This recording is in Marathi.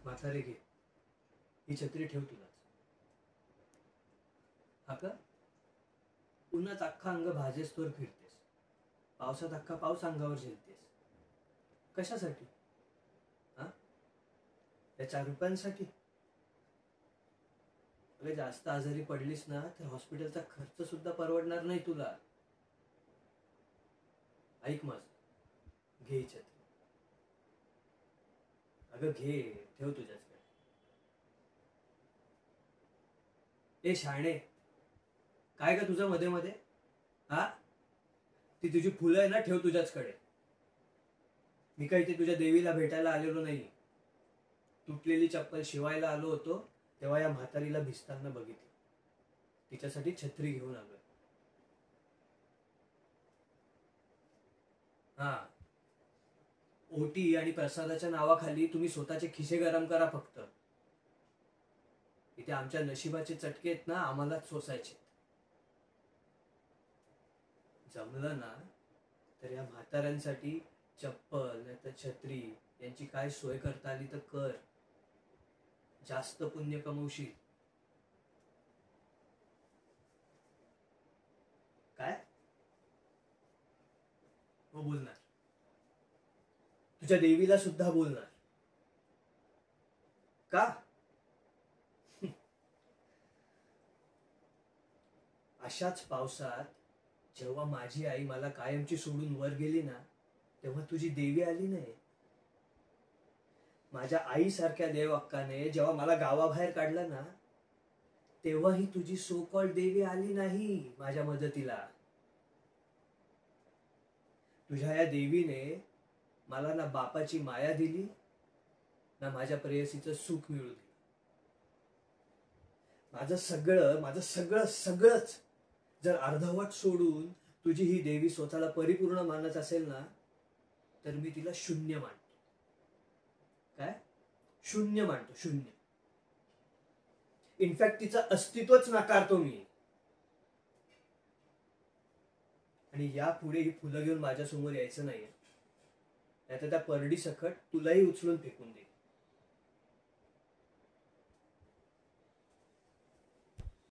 म्हातारे घे, ही छत्री ठेव तुलाच. हा का? उन्हात अख्खा अंग भाजेस्तोवर फिरतेस, पावसात अख्खा पाऊस अंगावर झेलतेस. कशासाठी? हा? या 4 रुपयांसाठी? अगं जास्त आजारी पडलीस ना तर हॉस्पिटलचा खर्च सुद्धा परवडणार नाही तुला. ऐक माझं, घे ही छत्री. अगं घे, ठेव तुझ्याचकडे. ए शाणे, काय का तुझं मध्ये मध्ये? हा? ती तुझी फुलं आहे ना, ठेव तुझ्याचकडे. मी काही ते तुझ्या देवीला भेटायला आलेलो नाही. तुटलेली चप्पल शिवायला आलो होतो तेव्हा या म्हातारीला भिजताना बघितलं, तिच्यासाठी छत्री घेऊन आलोय. हा, ओटी आणि प्रसादाच्या नावाखाली तुम्ही स्वतःचे खिसे गरम करा फक्त. इथे आमच्या नशिबाचे चटके आहेत ना, आम्हालाच सोसायचे. जमलं ना तर या म्हाताऱ्यांसाठी चप्पल नाही तर छत्री यांची काय सोय करता आली तर कर. जास्त पुण्य कमवशील. काय? हो बोलणार, तुझ्या देवीला सुद्धा बोलणार. का? अशाच पावसात जेव्हा माझी आई मला कायमची सोडून वर गेली ना, तेव्हा तुझी देवी आली नाही. माझ्या आईसारख्या देवअक्काने जेव्हा मला गावाबाहेर काढलं ना, तेव्हाही तुझी सो कॉल्ड देवी आली नाही माझ्या मदतीला. तुझ्या या देवीने मला ना बापाची माया दिली ना माझ्या प्रेयसीचं सुख मिळू दिलं. माझं सगळं सगळंच जर अर्धवट सोडून तुझी ही देवी स्वतःला परिपूर्ण मानत असेल ना, तर मी तिला शून्य मानतो. काय? शून्य मानतो, शून्य. इनफॅक्ट तिचं अस्तित्वच नाकारतो मी. आणि यापुढे ही फुलं घेऊन माझ्या समोर यायचं नाहीये, नाहीतर त्या परडी सकट तुलाही उचलून फेकून दे.